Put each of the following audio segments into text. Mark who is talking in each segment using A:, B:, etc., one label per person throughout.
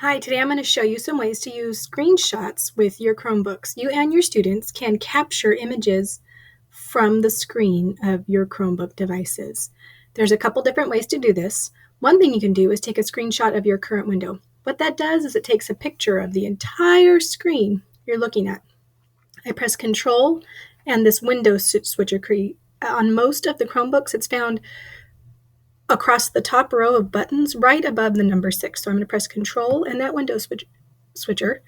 A: Hi, today I'm going to show you some ways to use screenshots with your Chromebooks. You and your students can capture images from the screen of your Chromebook devices. There's a couple different ways to do this. One thing you can do is take a screenshot of your current window. What that does is it takes a picture of the entire screen you're looking at. I press Control and this window switcher key. On most of the Chromebooks, it's found across the top row of buttons right above the number 6. So I'm going to press Control and that window switcher.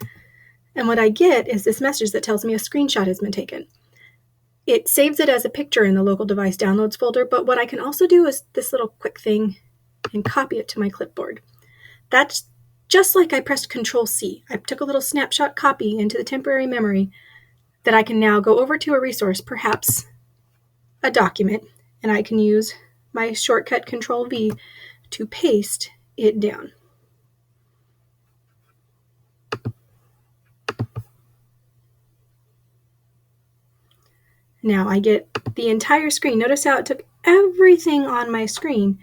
A: And what I get is this message that tells me a screenshot has been taken. It saves it as a picture in the local device downloads folder, but what I can also do is this little quick thing and copy it to my clipboard. That's just like I pressed Control C. I took a little snapshot copy into the temporary memory that I can now go over to a resource, perhaps a document, and I can use my shortcut Control V to paste it down. Now I get the entire screen. Notice how it took everything on my screen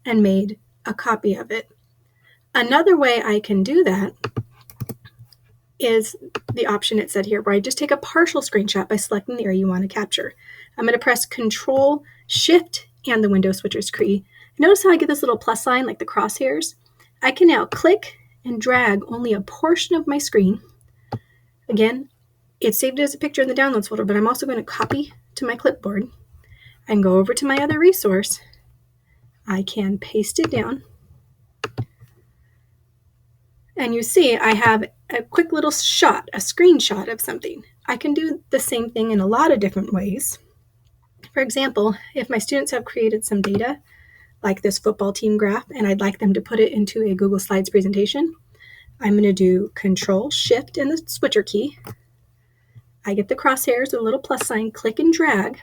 A: and made a copy of it. Another way I can do that is the option it said here, where I just take a partial screenshot by selecting the area you want to capture. I'm going to press Control, Shift, and the window switcher's key. Notice how I get this little plus sign like the crosshairs? I can now click and drag only a portion of my screen. Again, it's saved as a picture in the downloads folder, but I'm also going to copy to my clipboard and go over to my other resource. I can paste it down. And you see I have a quick little shot, a screenshot of something. I can do the same thing in a lot of different ways. For example, if my students have created some data, like this football team graph, and I'd like them to put it into a Google Slides presentation, I'm going to do Control, Shift, and the switcher key. I get the crosshairs, a little plus sign, click and drag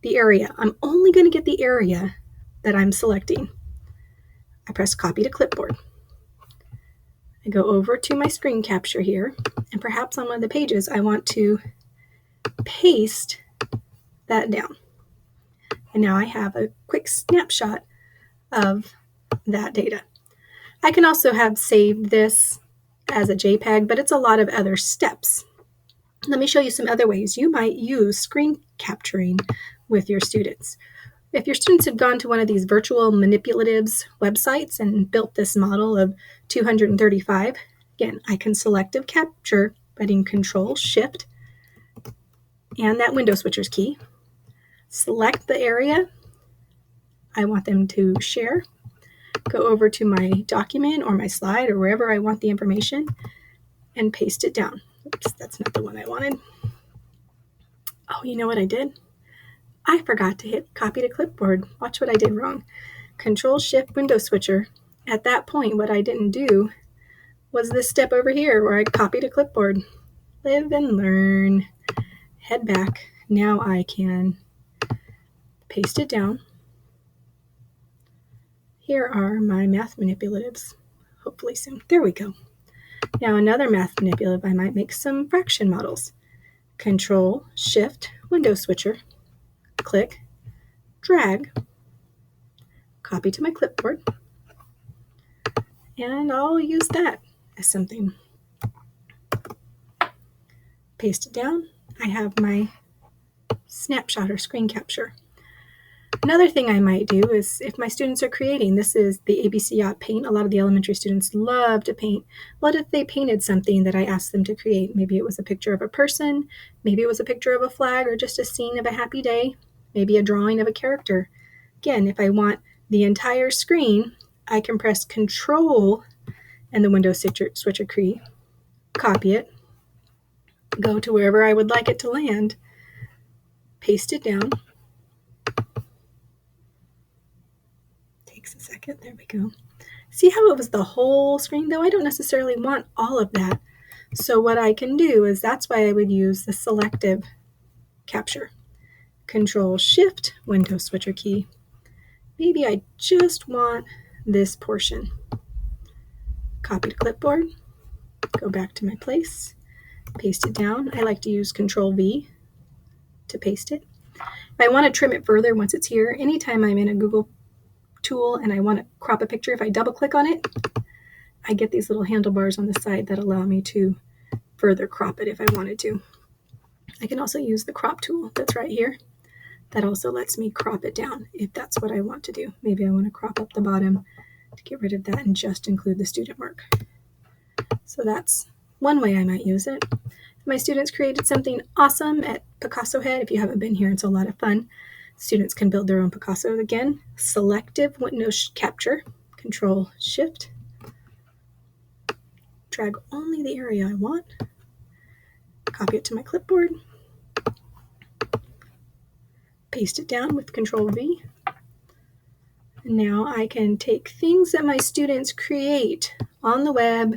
A: the area. I'm only going to get the area that I'm selecting. I press Copy to Clipboard. I go over to my screen capture here, and perhaps on one of the pages I want to paste that down. And now I have a quick snapshot of that data. I can also have saved this as a JPEG, but it's a lot of other steps. Let me show you some other ways you might use screen capturing with your students. If your students have gone to one of these virtual manipulatives websites and built this model of 235, again, I can selective capture by hitting Control, Shift, and that window switcher's key. Select the area I want them to share. Go over to my document or my slide or wherever I want the information and paste it down. Oops, that's not the one I wanted. Oh, you know what I did? I forgot to hit Copy to Clipboard. Watch what I did wrong. Control, Shift, window switcher. At that point, what I didn't do was this step over here where I copy to clipboard. Live and learn. Head back. Now I can paste it down. Here are my math manipulatives. Hopefully soon. There we go. Now another math manipulative, I might make some fraction models. Control, Shift, window switcher, click, drag, copy to my clipboard, and I'll use that as something. Paste it down. I have my snapshot or screen capture. Another thing I might do is if my students are creating, this is the ABC Yacht paint. A lot of the elementary students love to paint. What if they painted something that I asked them to create? Maybe it was a picture of a person, maybe it was a picture of a flag or just a scene of a happy day, maybe a drawing of a character. Again, if I want the entire screen, I can press Control and the window switcher key, copy it, go to wherever I would like it to land, paste it down. Takes a second. There we go. See how it was the whole screen, though? I don't necessarily want all of that. So what I can do is that's why I would use the selective capture. Control, Shift, window switcher key. Maybe I just want this portion. Copy to clipboard, go back to my place, paste it down. I like to use Control V to paste it. If I want to trim it further once it's here, anytime I'm in a Google tool and I want to crop a picture, if I double click on it, I get these little handlebars on the side that allow me to further crop it if I wanted to. I can also use the crop tool that's right here. That also lets me crop it down if that's what I want to do. Maybe I want to crop up the bottom to get rid of that and just include the student work. So that's one way I might use it. If my students created something awesome at Picasso Head, if you haven't been here, it's a lot of fun. Students can build their own Picasso again. Selective window capture, Control Shift. Drag only the area I want. Copy it to my clipboard. Paste it down with Control V. And now I can take things that my students create on the web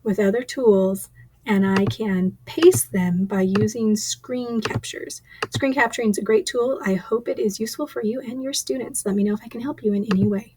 A: with other tools, and I can paste them by using screen captures. Screen capturing is a great tool. I hope it is useful for you and your students. Let me know if I can help you in any way.